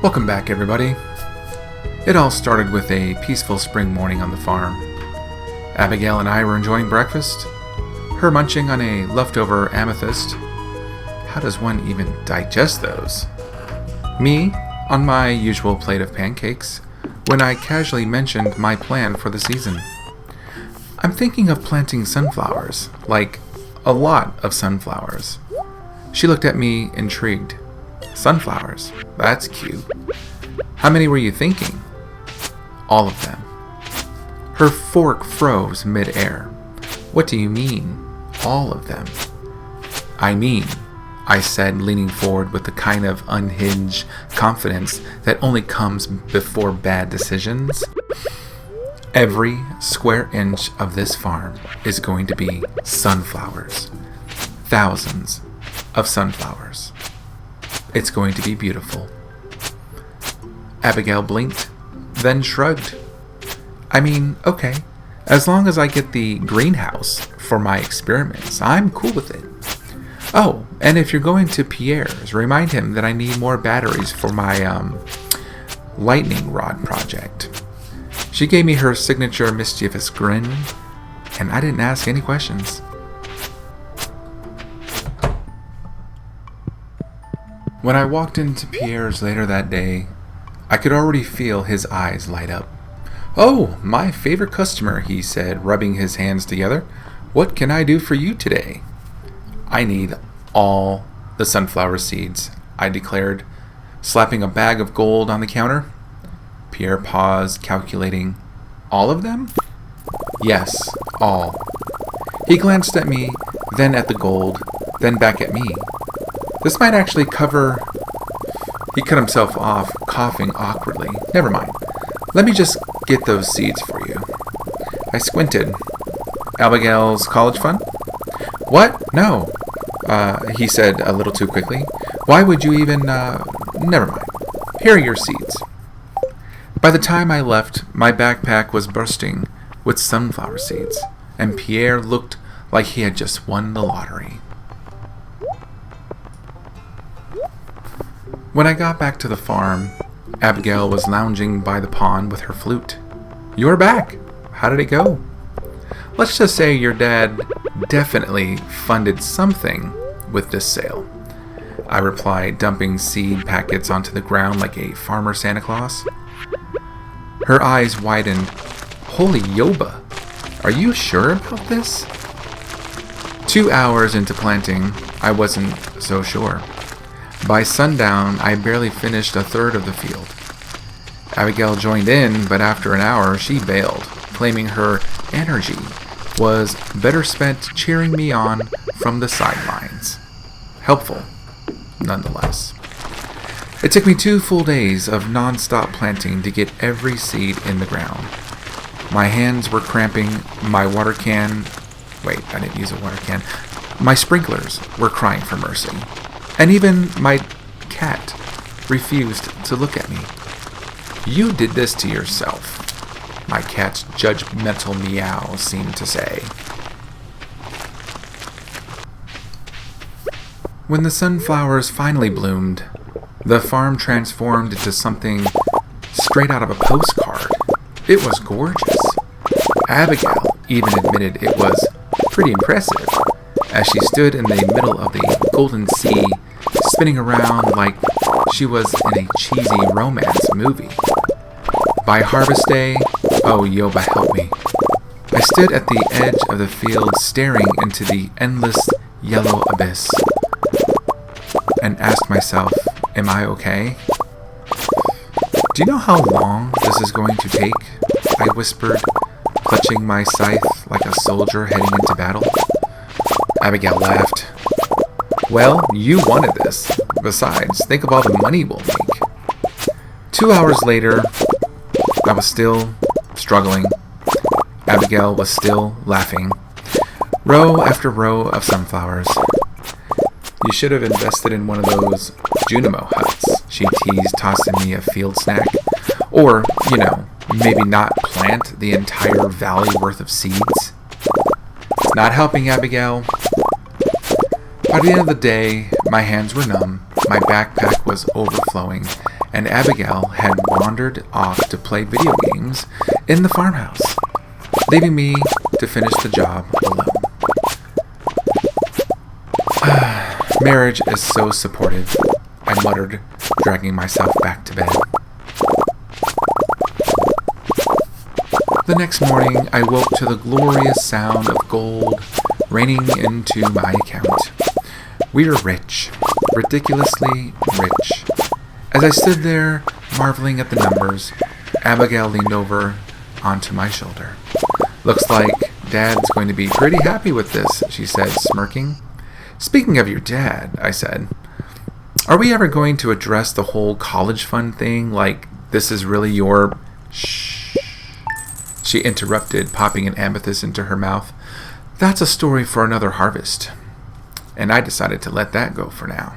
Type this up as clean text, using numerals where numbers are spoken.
Welcome back, everybody. It all started with a peaceful spring morning on the farm. Abigail and I were enjoying breakfast, her munching on a leftover amethyst. How does one even digest those? Me on my usual plate of pancakes when I casually mentioned my plan for the season. I'm thinking of planting sunflowers, like a lot of sunflowers. She looked at me intrigued. Sunflowers? That's cute. How many were you thinking? All of them. Her fork froze mid-air. What do you mean, all of them? I said, leaning forward with the kind of unhinged confidence that only comes before bad decisions. Every square inch of this farm is going to be sunflowers. Thousands of sunflowers. It's going to be beautiful. Abigail blinked, then shrugged. Okay, as long as I get the greenhouse for my experiments, I'm cool with it. Oh, and if you're going to Pierre's, remind him that I need more batteries for my, lightning rod project. She gave me her signature mischievous grin, and I didn't ask any questions. When I walked into Pierre's later that day, I could already feel his eyes light up. "Oh, my favorite customer," he said, rubbing his hands together. "What can I do for you today?" "I need all the sunflower seeds," I declared, slapping a bag of gold on the counter. Pierre paused, calculating. "All of them?" "Yes, all." He glanced at me, then at the gold, then back at me. "This might actually cover..." He cut himself off, coughing awkwardly. "Never mind. Let me just get those seeds for you." I squinted. "Abigail's college fund?" "What? No," he said a little too quickly. "Why would you even... Never mind. Here are your seeds." By the time I left, my backpack was bursting with sunflower seeds, and Pierre looked like he had just won the lottery. When I got back to the farm, Abigail was lounging by the pond with her flute. "You're back. How did it go?" "Let's just say your dad definitely funded something with this sale," I replied, dumping seed packets onto the ground like a farmer Santa Claus. Her eyes widened. "Holy Yoba, are you sure about this?" 2 hours into planting, I wasn't so sure. By sundown, I barely finished a third of the field. Abigail joined in, but after an hour, she bailed, claiming her energy was better spent cheering me on from the sidelines. Helpful, nonetheless. It took me 2 full days of non-stop planting to get every seed in the ground. My hands were cramping, my water can... Wait, I didn't use a water can. My sprinklers were crying for mercy. And even my cat refused to look at me. "You did this to yourself," my cat's judgmental meow seemed to say. When the sunflowers finally bloomed, the farm transformed into something straight out of a postcard. It was gorgeous. Abigail even admitted it was pretty impressive as she stood in the middle of the golden sea, spinning around like she was in a cheesy romance movie. By harvest day, oh Yoba help me, I stood at the edge of the field staring into the endless yellow abyss and asked myself, am I okay? "Do you know how long this is going to take?" I whispered, clutching my scythe like a soldier heading into battle. Abigail laughed. "Well, you wanted this. Besides, think of all the money we'll make." 2 hours later, I was still struggling. Abigail was still laughing. Row after row of sunflowers. "You should have invested in one of those Junimo huts," she teased, tossing me a field snack. "Or, maybe not plant the entire valley worth of seeds." "It's not helping, Abigail." By the end of the day, my hands were numb, my backpack was overflowing, and Abigail had wandered off to play video games in the farmhouse, leaving me to finish the job alone. Marriage is so supportive, I muttered, dragging myself back to bed. The next morning, I woke to the glorious sound of gold raining into my account. We were rich, ridiculously rich. As I stood there, marveling at the numbers, Abigail leaned over onto my shoulder. "Looks like Dad's going to be pretty happy with this," she said, smirking. "Speaking of your dad," I said, "are we ever going to address the whole college fund thing? Like, this is really your..." "Shh," she interrupted, popping an amethyst into her mouth. "That's a story for another harvest." And I decided to let that go for now.